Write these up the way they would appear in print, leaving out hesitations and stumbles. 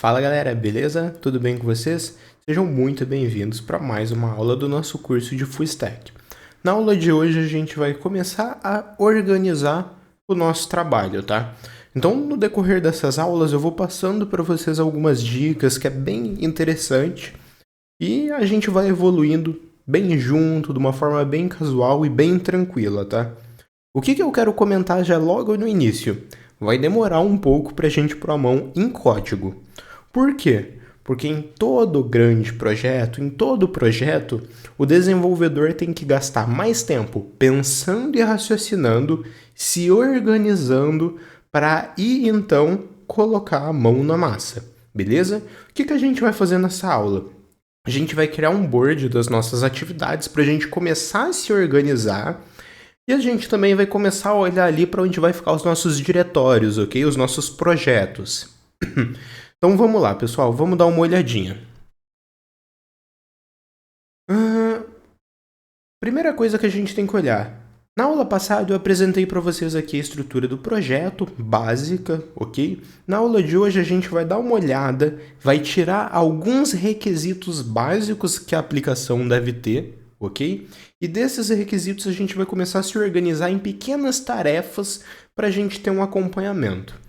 Fala galera, beleza? Tudo bem com vocês? Sejam muito bem-vindos para mais uma aula do nosso curso de Full Stack. Na aula de hoje a gente vai começar a organizar o nosso trabalho, tá? Então, no decorrer dessas aulas eu vou passando para vocês algumas dicas que é bem interessante e a gente vai evoluindo bem junto, de uma forma bem casual e bem tranquila, tá? O que eu quero comentar já logo no início? Vai demorar um pouco para a gente pôr a mão em código. Por quê? Porque em todo grande projeto, em todo projeto, o desenvolvedor tem que gastar mais tempo pensando e raciocinando, se organizando para ir então colocar a mão na massa, beleza? O que a gente vai fazer nessa aula? A gente vai criar um board das nossas atividades para a gente começar a se organizar e a gente também vai começar a olhar ali para onde vai ficar os nossos diretórios, ok? Os nossos projetos. Então vamos lá, pessoal, vamos dar uma olhadinha. Primeira coisa que a gente tem que olhar. Na aula passada eu apresentei para vocês aqui a estrutura do projeto, básica, ok? Na aula de hoje a gente vai dar uma olhada, vai tirar alguns requisitos básicos que a aplicação deve ter, ok? E desses requisitos a gente vai começar a se organizar em pequenas tarefas para a gente ter um acompanhamento.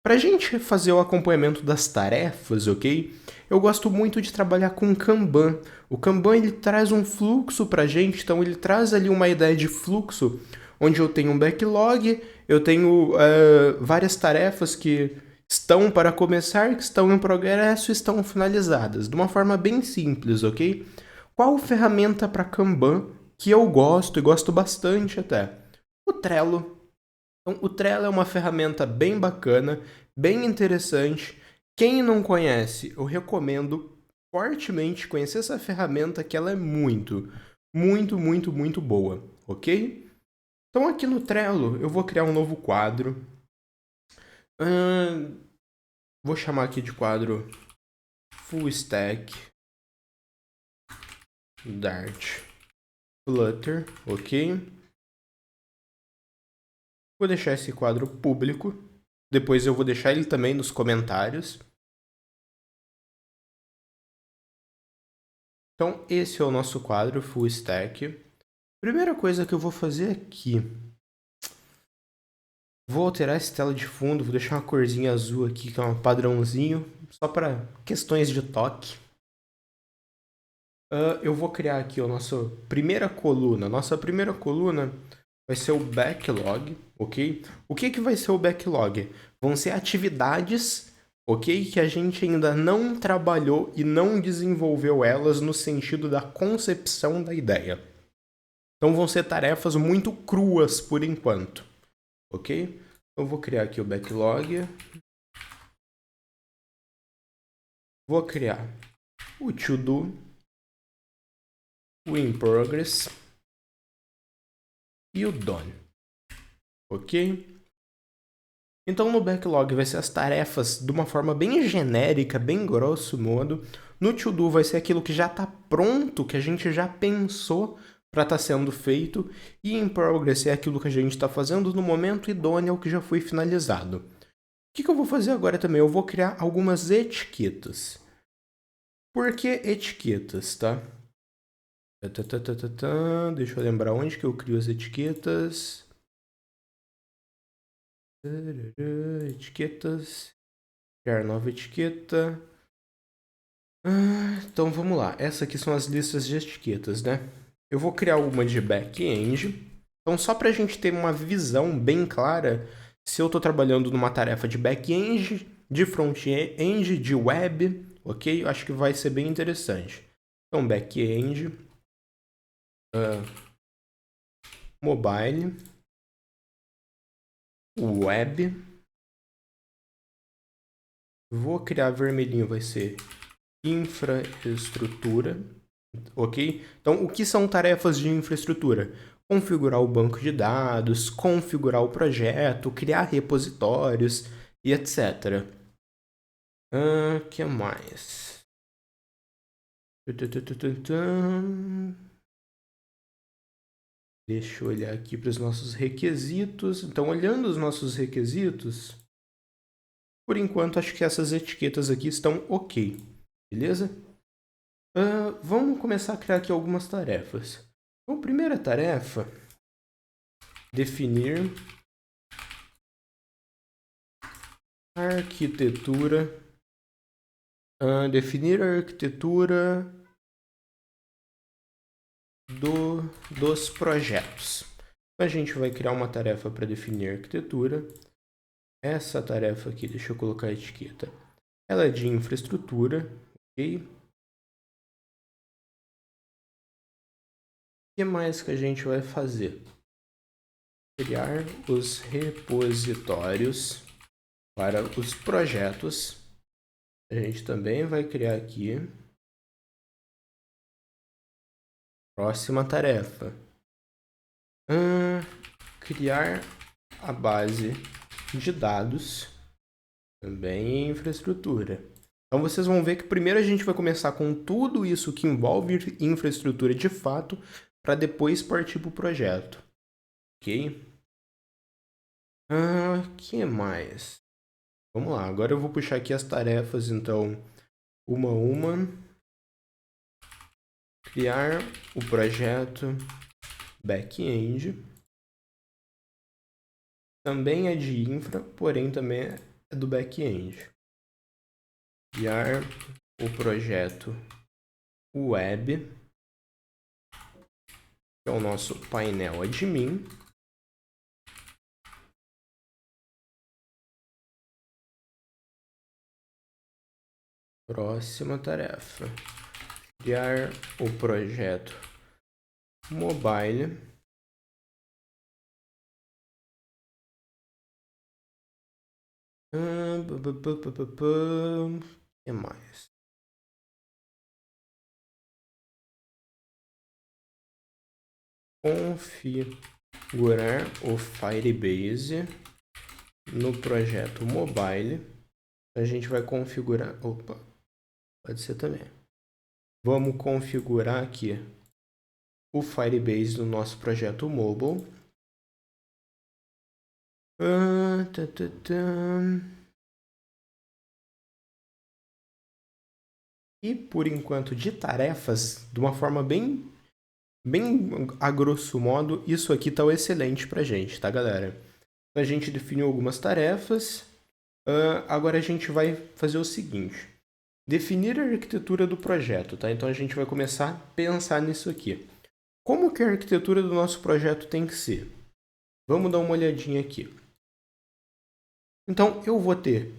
Para a gente fazer o acompanhamento das tarefas, ok? Eu gosto muito de trabalhar com Kanban. O Kanban ele traz um fluxo para a gente, então ele traz ali uma ideia de fluxo, onde eu tenho um backlog, eu tenho várias tarefas que estão para começar, que estão em progresso e estão finalizadas, de uma forma bem simples, ok? Qual ferramenta para Kanban que eu gosto e gosto bastante até? O Trello. Então, o Trello é uma ferramenta bem bacana, bem interessante. Quem não conhece, eu recomendo fortemente conhecer essa ferramenta, que ela é muito, muito, muito, muito boa, ok? Então, aqui no Trello, eu vou criar um novo quadro. Vou chamar aqui de quadro Full Stack Dart Flutter, ok? Vou deixar esse quadro público. Depois eu vou deixar ele também nos comentários. Então, esse é o nosso quadro Full Stack. Primeira coisa que eu vou fazer aqui. Vou alterar essa tela de fundo, vou deixar uma corzinha azul aqui, que é um padrãozinho, só para questões de toque. Eu vou criar aqui a nossa primeira coluna. Nossa primeira coluna vai ser o backlog, ok? O que vai ser o backlog? Vão ser atividades, ok? Que a gente ainda não trabalhou e não desenvolveu elas no sentido da concepção da ideia. Então vão ser tarefas muito cruas por enquanto, ok? Eu vou criar aqui o backlog. Vou criar o to-do, o in progress e o done, ok? Então no backlog vai ser as tarefas de uma forma bem genérica, bem grosso modo. No to-do vai ser aquilo que já está pronto, que a gente já pensou para estar sendo feito. E in progress é aquilo que a gente está fazendo no momento, e done é o que já foi finalizado. O que eu vou fazer agora também? Eu vou criar algumas etiquetas. Por que etiquetas, tá? Deixa eu lembrar onde que eu crio as etiquetas. Etiquetas. Criar nova etiqueta. Então vamos lá. Essas aqui são as listas de etiquetas, né? Eu vou criar uma de back-end. Então, só para a gente ter uma visão bem clara, se eu estou trabalhando numa tarefa de back-end, de front-end, de web, ok? Eu acho que vai ser bem interessante. Então, back-end, mobile, web. Vou criar vermelhinho, vai ser infraestrutura, ok? Então, o que são tarefas de infraestrutura? Configurar o banco de dados, configurar o projeto, criar repositórios e etc. Que mais? Deixa eu olhar aqui para os nossos requisitos. Então, olhando os nossos requisitos, Por enquanto, acho que essas etiquetas aqui estão ok, beleza? Vamos começar a criar aqui algumas tarefas. Então, primeira tarefa, definir arquitetura, definir a arquitetura dos projetos. Então, a gente vai criar uma tarefa para definir a arquitetura. Essa tarefa aqui, deixa eu colocar a etiqueta, ela é de infraestrutura, ok? O que mais que a gente vai fazer? Criar os repositórios para os projetos. A gente também vai criar aqui. Próxima tarefa. Criar a base de dados, também em infraestrutura. Então vocês vão ver que primeiro a gente vai começar com tudo isso que envolve infraestrutura de fato, para depois partir para o projeto. Ok? Que mais? Vamos lá, agora eu vou puxar aqui as tarefas, então, uma a uma. Criar o projeto back-end. Também é de infra, porém também é do back-end. Criar o projeto web, que é o nosso painel admin. Próxima tarefa. Criar o projeto mobile. O que mais? Configurar o Firebase no projeto mobile. A gente vai configurar... Opa, pode ser também. Vamos configurar aqui o Firebase do nosso projeto mobile. E por enquanto de tarefas, de uma forma bem a grosso modo, isso aqui tá excelente pra gente, tá, galera? A gente definiu algumas tarefas. Agora a gente vai fazer o seguinte. Definir a arquitetura do projeto, tá? Então a gente vai começar a pensar nisso aqui. Como que a arquitetura do nosso projeto tem que ser? Vamos dar uma olhadinha aqui. Então eu vou ter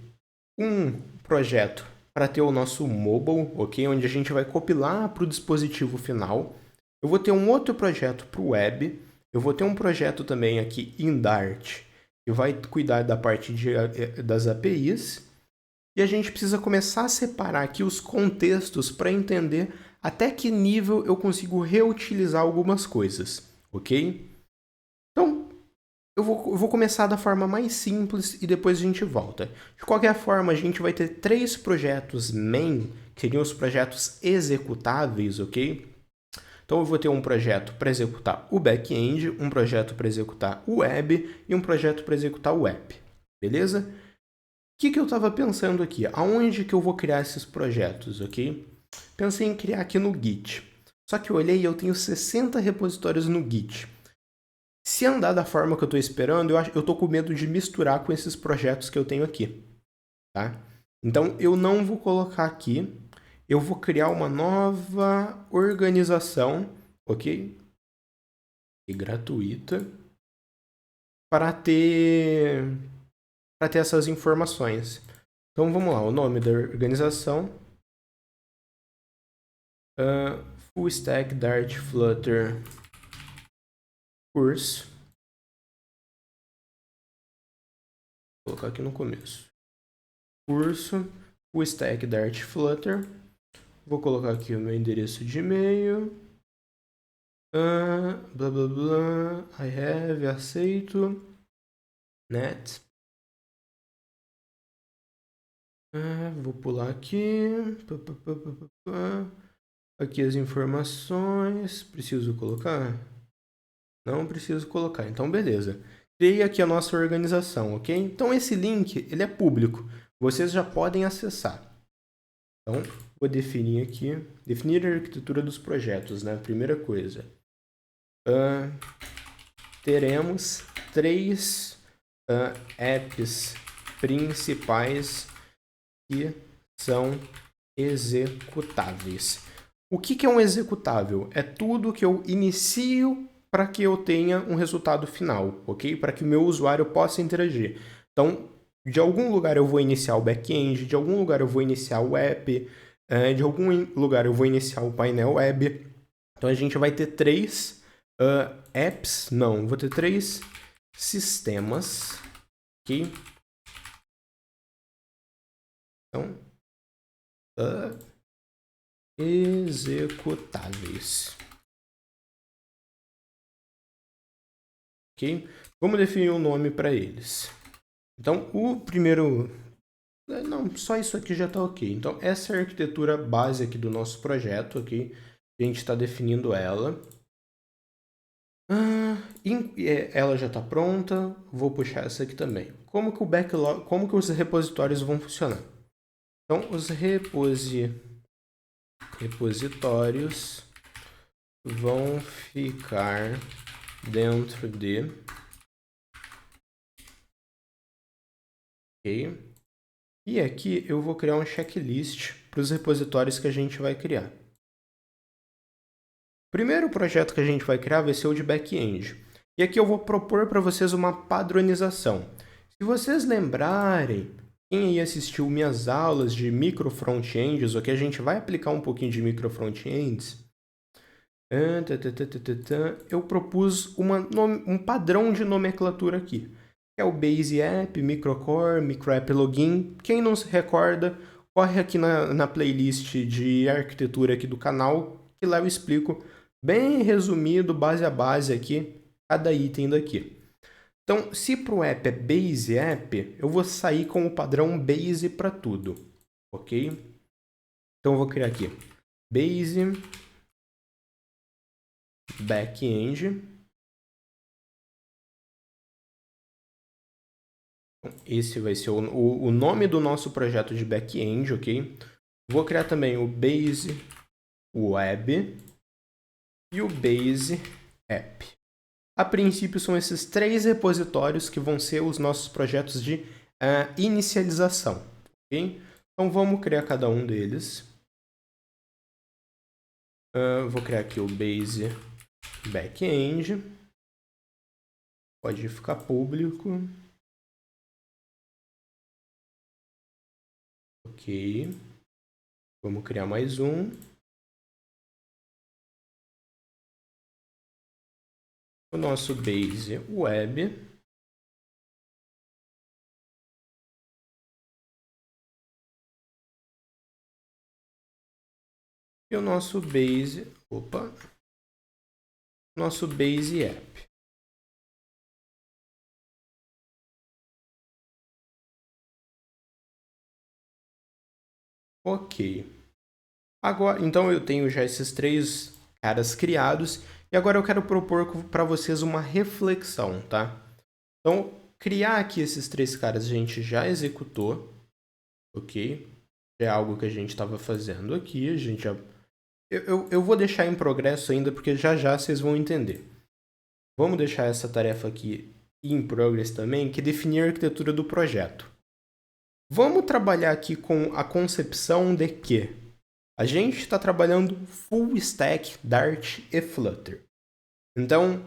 um projeto para ter o nosso mobile, ok? Onde a gente vai compilar para o dispositivo final. Eu vou ter um outro projeto para o web. Eu vou ter um projeto também aqui em Dart, que vai cuidar da parte das APIs. E a gente precisa começar a separar aqui os contextos para entender até que nível eu consigo reutilizar algumas coisas, ok? Então, eu vou começar da forma mais simples e depois a gente volta. De qualquer forma, a gente vai ter 3 projetos main, que seriam os projetos executáveis, ok? Então eu vou ter um projeto para executar o back-end, um projeto para executar o web e um projeto para executar o app, beleza? O que eu estava pensando aqui? Aonde que eu vou criar esses projetos, ok? Pensei em criar aqui no Git. Só que eu olhei e eu tenho 60 repositórios no Git. Se andar da forma que eu estou esperando, eu estou com medo de misturar com esses projetos que eu tenho aqui, tá? Então, eu não vou colocar aqui. Eu vou criar uma nova organização, ok? E gratuita, para ter essas informações. Então, vamos lá. O nome da organização. Full Stack Dart Flutter Course. Vou colocar aqui no começo. Curso Full Stack Dart Flutter. Vou colocar aqui o meu endereço de e-mail. Blá blá blá. I have, aceito. Net. Vou pular aqui. Aqui as informações. Preciso colocar? Não preciso colocar. Então, beleza. Criei aqui a nossa organização, ok? Então, esse link, ele é público. vocês já podem acessar. Então, vou definir aqui, definir a arquitetura dos projetos, né? Primeira coisa, teremos 3 apps principais que são executáveis. O que é um executável? É tudo que eu inicio para que eu tenha um resultado final, ok? Para que o meu usuário possa interagir. Então, de algum lugar eu vou iniciar o back-end, de algum lugar eu vou iniciar o app, de algum lugar eu vou iniciar o painel web. Então, a gente vai ter 3 apps, não, vou ter 3 sistemas, ok? Então, executáveis. Ok? Vamos definir um nome para eles. Então, o primeiro... Não, só isso aqui já está ok. Então, essa é a arquitetura base aqui do nosso projeto, ok? A gente está definindo ela. Ela já está pronta. Vou puxar essa aqui também. Como que o backlog, como que os repositórios vão funcionar? Então, os repositórios vão ficar dentro de... Ok. E aqui eu vou criar um checklist para os repositórios que a gente vai criar. O primeiro projeto que a gente vai criar vai ser o de back-end. E aqui eu vou propor para vocês uma padronização. Se vocês lembrarem, quem aí assistiu minhas aulas de micro front-ends, ok? A gente vai aplicar um pouquinho de micro front-ends. Eu propus um padrão de nomenclatura aqui. Que é o Base App, Microcore, Microapp Login. Quem não se recorda, corre aqui na playlist de arquitetura aqui do canal, que lá eu explico bem resumido, base a base aqui, cada item daqui. Então, se para o app é Base App, eu vou sair com o padrão Base para tudo, ok? Então, eu vou criar aqui Base Backend. Esse vai ser o nome do nosso projeto de back-end, ok? Vou criar também o Base Web e o Base App. A princípio, são esses 3 repositórios que vão ser os nossos projetos de inicialização, ok? Então, vamos criar cada um deles. Vou criar aqui o Base Backend. Pode ficar público. Ok. Vamos criar mais um. O nosso Base Web. E o nosso Base... Nosso Base App. Ok. Agora, então eu tenho já esses 3 caras criados. E agora eu quero propor para vocês uma reflexão, tá? Então, criar aqui esses 3 caras a gente já executou, ok? É algo que a gente estava fazendo aqui, a gente já... Eu vou deixar em progresso ainda, porque já vocês vão entender. Vamos deixar essa tarefa aqui em progress também, que é definir a arquitetura do projeto. Vamos trabalhar aqui com a concepção de que a gente está trabalhando full stack, Dart e Flutter. Então,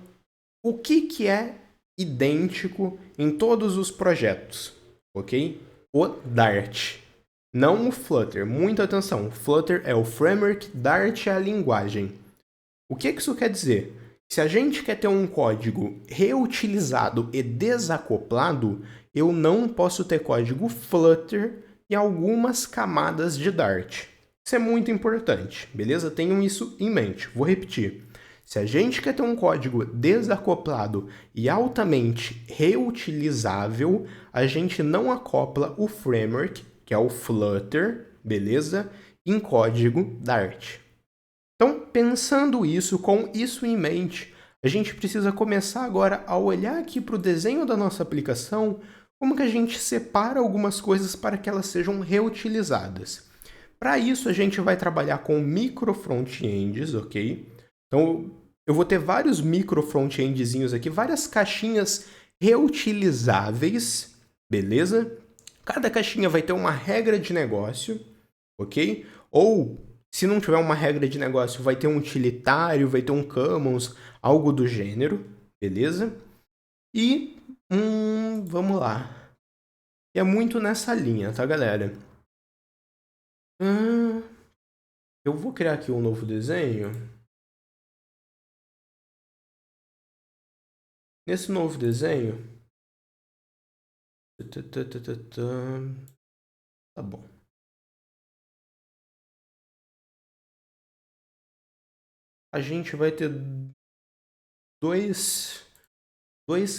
o que é idêntico em todos os projetos? Ok? O Dart, não o Flutter. Muita atenção, o Flutter é o framework, Dart é a linguagem. O que isso quer dizer? Se a gente quer ter um código reutilizado e desacoplado, eu não posso ter código Flutter e algumas camadas de Dart. Isso é muito importante, beleza? Tenham isso em mente. Vou repetir. Se a gente quer ter um código desacoplado e altamente reutilizável, a gente não acopla o framework, que é o Flutter, beleza? Em código Dart. Então, pensando isso, com isso em mente, a gente precisa começar agora a olhar aqui para o desenho da nossa aplicação como que a gente separa algumas coisas para que elas sejam reutilizadas. Para isso, a gente vai trabalhar com micro front-ends, ok? Então, eu vou ter vários micro front-endzinhos aqui, várias caixinhas reutilizáveis, beleza? Cada caixinha vai ter uma regra de negócio, ok? Ou, se não tiver uma regra de negócio, vai ter um utilitário, vai ter um commons, algo do gênero, beleza? E, vamos lá. E é muito nessa linha, tá, galera? Eu vou criar aqui um novo desenho. Nesse novo desenho... Tá bom. A gente vai ter dois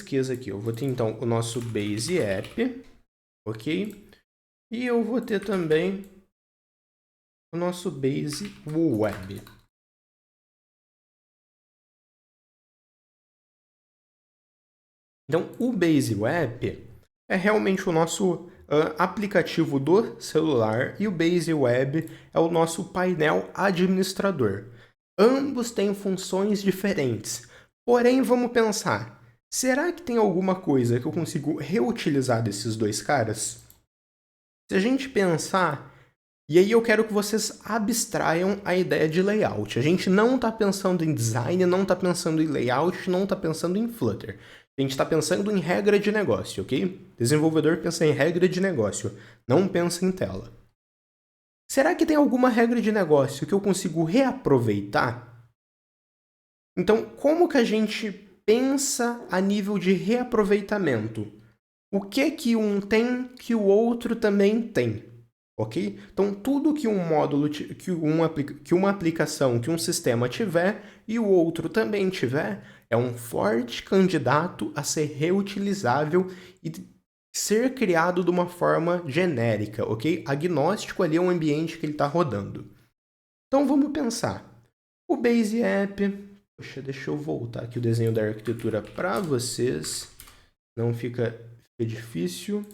keys aqui. Eu vou ter, então, o nosso base app, ok? E eu vou ter também o nosso base web. Então, o base web é realmente o nosso aplicativo do celular e o base web é o nosso painel administrador. Ambos têm funções diferentes. Porém, vamos pensar, será que tem alguma coisa que eu consigo reutilizar desses dois caras? Se a gente pensar, e aí eu quero que vocês abstraiam a ideia de layout. A gente não está pensando em design, não está pensando em layout, não está pensando em Flutter. A gente está pensando em regra de negócio, ok? Desenvolvedor pensa em regra de negócio, não pensa em tela. Será que tem alguma regra de negócio que eu consigo reaproveitar? Então, como que a gente pensa a nível de reaproveitamento? O que um tem que o outro também tem? Ok? Então, tudo que um módulo, que uma aplicação, que um sistema tiver e o outro também tiver, é um forte candidato a ser reutilizável e ser criado de uma forma genérica, ok? Agnóstico ali é um ambiente que ele está rodando. Então, vamos pensar. O Base App... Poxa, deixa eu voltar aqui o desenho da arquitetura para vocês. Não fica difícil.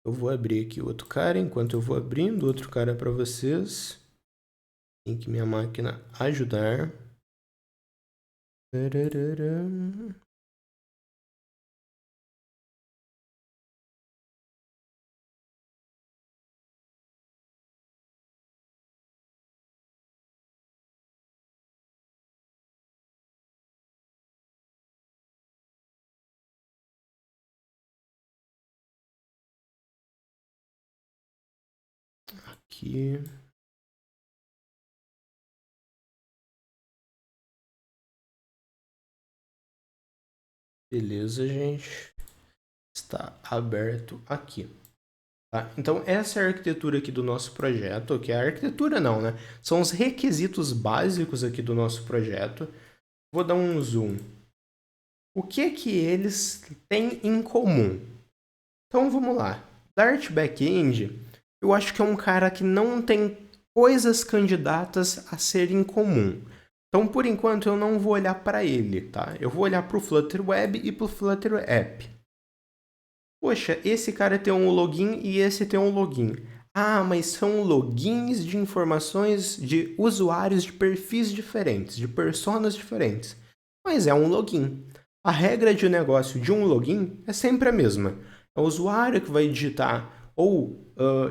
Eu vou abrir aqui outro cara, enquanto eu vou abrindo outro cara para vocês. Tem que minha máquina ajudar. Aqui. Beleza, gente. Está aberto aqui. Tá? Então, essa é a arquitetura aqui do nosso projeto, que é a arquitetura não, né? São os requisitos básicos aqui do nosso projeto. Vou dar um zoom. O que eles têm em comum? Então, vamos lá. Dart Backend, eu acho que é um cara que não tem coisas candidatas a serem comum. Então, por enquanto, eu não vou olhar para ele, tá? Eu vou olhar para o Flutter Web e para o Flutter App. Poxa, esse cara tem um login e esse tem um login. Ah, mas são logins de informações de usuários de perfis diferentes, de personas diferentes. Mas é um login. A regra de negócio de um login é sempre a mesma. É o usuário que vai digitar ou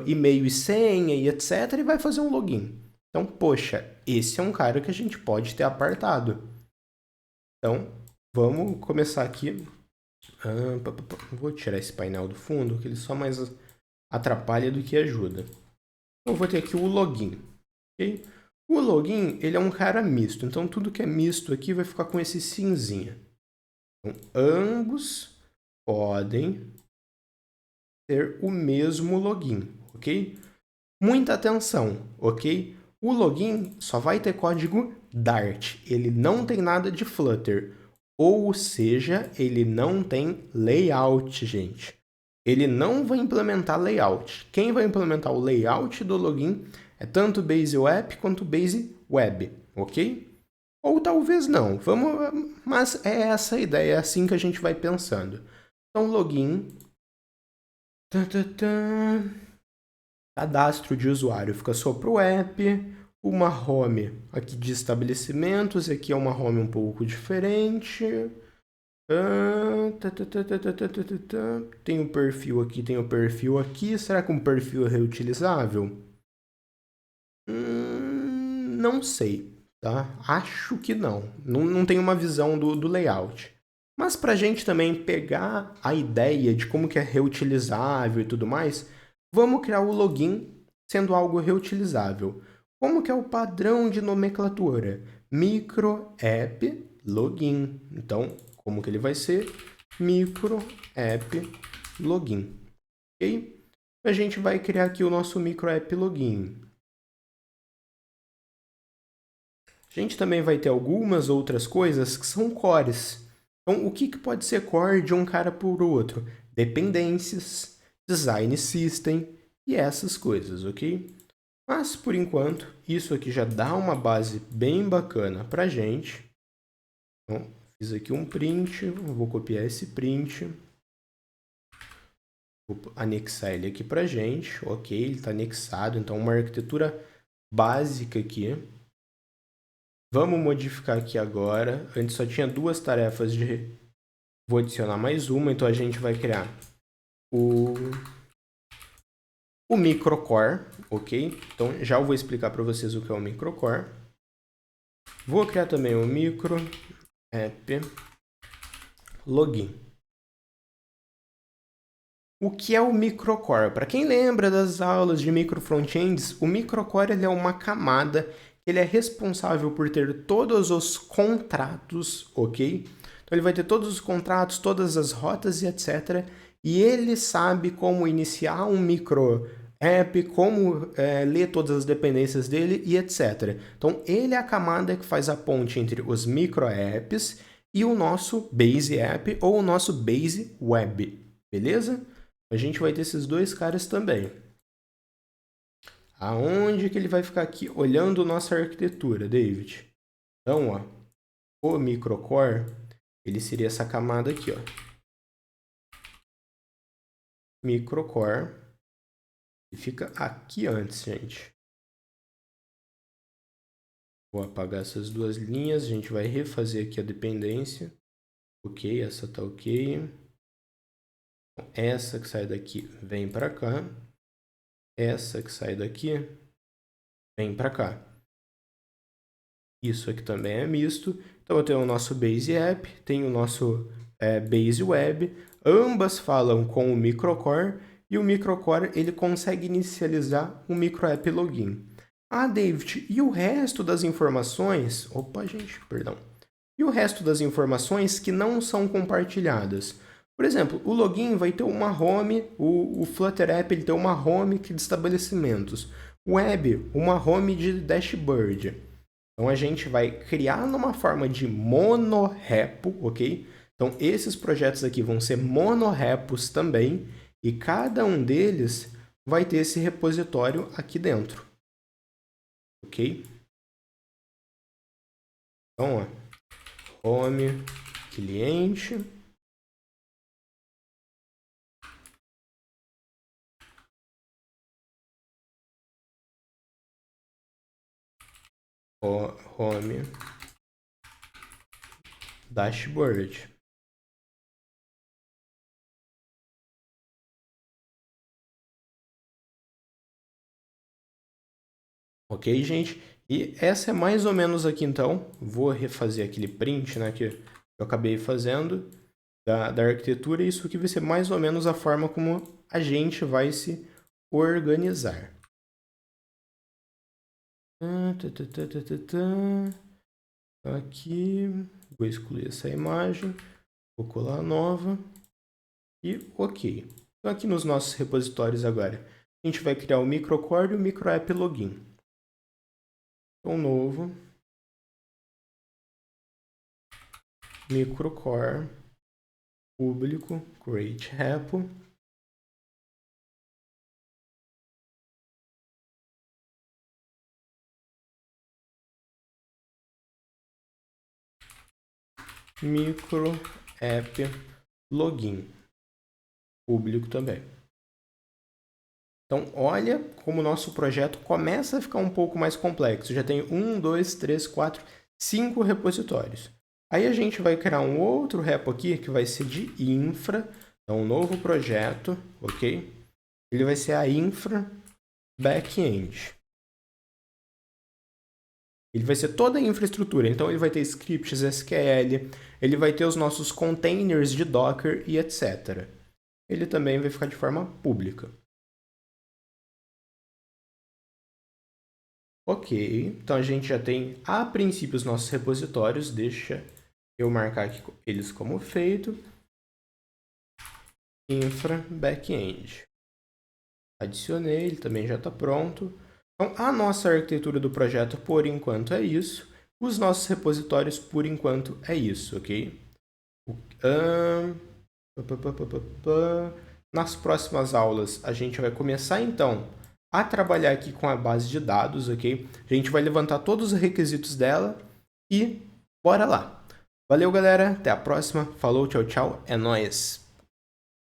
e-mail e senha e etc. e vai fazer um login. Então, poxa, esse é um cara que a gente pode ter apartado. Então, vamos começar aqui. Vou tirar esse painel do fundo, que ele só mais atrapalha do que ajuda. Eu vou ter aqui o login. Okay? O login, ele é um cara misto. Então, tudo que é misto aqui vai ficar com esse cinzinha. Então, ambos podem ter o mesmo login, ok? Muita atenção, ok? O login só vai ter código Dart. Ele não tem nada de Flutter. Ou seja, ele não tem layout, gente. ele não vai implementar layout. Quem vai implementar o layout do login é tanto o Base Web quanto o Base Web, ok? Ou talvez não, mas é essa a ideia, é assim que a gente vai pensando. Então, login, cadastro de usuário fica só para o app, uma home aqui de estabelecimentos, aqui é uma home um pouco diferente. Tem um perfil aqui, tem um perfil aqui. Será que um perfil é reutilizável? Não sei, tá? Acho que não. Não tenho uma visão do layout. Mas para a gente também pegar a ideia de como que é reutilizável e tudo mais, vamos criar o login sendo algo reutilizável. Como que é o padrão de nomenclatura? Micro app login. Então, como que ele vai ser? Micro app login. Ok? A gente vai criar aqui o nosso micro app login. A gente também vai ter algumas outras coisas que são cores. Então, o que pode ser core de um cara por outro? Dependências, design system e essas coisas, ok? Mas, por enquanto, isso aqui já dá uma base bem bacana para a gente. Então, fiz aqui um print, vou copiar esse print. Vou anexar ele aqui para a gente, ok? Ele está anexado, então uma arquitetura básica aqui. Vamos modificar aqui agora. Antes só tinha duas tarefas de... Vou adicionar mais uma, então a gente vai criar o microcore, ok? Então já vou explicar para vocês o que é o microcore. Vou criar também o micro app login. O que é o microcore? Para quem lembra das aulas de micro frontends, o microcore ele é uma camada, ele é responsável por ter todos os contratos, ok? Então ele vai ter todos os contratos, todas as rotas e etc. E ele sabe como iniciar um micro app, como ler todas as dependências dele e etc. Então ele é a camada que faz a ponte entre os micro apps e o nosso base app ou o nosso base web, beleza? A gente vai ter esses dois caras também. Aonde que ele vai ficar aqui olhando nossa arquitetura, David? Então, ó, o microcore, ele seria essa camada aqui, ó. Microcore. E fica aqui antes, gente. Vou apagar essas duas linhas, a gente vai refazer aqui a dependência. Ok, essa tá ok. Essa que sai daqui vem para cá. Essa que sai daqui vem para cá. Isso aqui também é misto. Então eu tenho o nosso Base App, tenho o nosso Base Web. Ambas falam com o microcore e o microcore ele consegue inicializar o micro app login. Ah, David, e o resto das informações? Opa, gente, perdão. E o resto das informações que não são compartilhadas? Por exemplo, o login vai ter uma home, o Flutter App ele tem uma home de estabelecimentos. O Web, uma home de dashboard. Então a gente vai criar numa forma de monorepo, ok? Então esses projetos aqui vão ser monorepos também e cada um deles vai ter esse repositório aqui dentro, ok? Então, ó, home, cliente, home, dashboard. Ok, gente? E essa é mais ou menos aqui, então. Vou refazer aquele print, né, que eu acabei fazendo da arquitetura. E isso aqui vai ser mais ou menos a forma como a gente vai se organizar. Aqui, vou excluir essa imagem, vou colar a nova e ok. Então aqui nos nossos repositórios agora, a gente vai criar o microcore e o microapp login. Então novo, microcore, público, create repo, micro app login, público também. Então, olha como o nosso projeto começa a ficar um pouco mais complexo. Já tem 1, 2, 3, 4, 5 repositórios. Aí a gente vai criar um outro repo aqui que vai ser de infra. Então, um novo projeto, ok? Ele vai ser a infra backend. Ele vai ser toda a infraestrutura. Então, ele vai ter scripts SQL, ele vai ter os nossos containers de Docker e etc. Ele também vai ficar de forma pública. Ok, então a gente já tem, a princípio, os nossos repositórios. Deixa eu marcar aqui eles como feito. Infra backend. Adicionei, ele também já está pronto. Então, a nossa arquitetura do projeto, por enquanto, é isso. Os nossos repositórios, por enquanto, é isso, ok? Nas próximas aulas, a gente vai começar, então, a trabalhar aqui com a base de dados, ok? A gente vai levantar todos os requisitos dela e bora lá! Valeu, galera! Até a próxima. Falou, tchau, tchau. É nóis!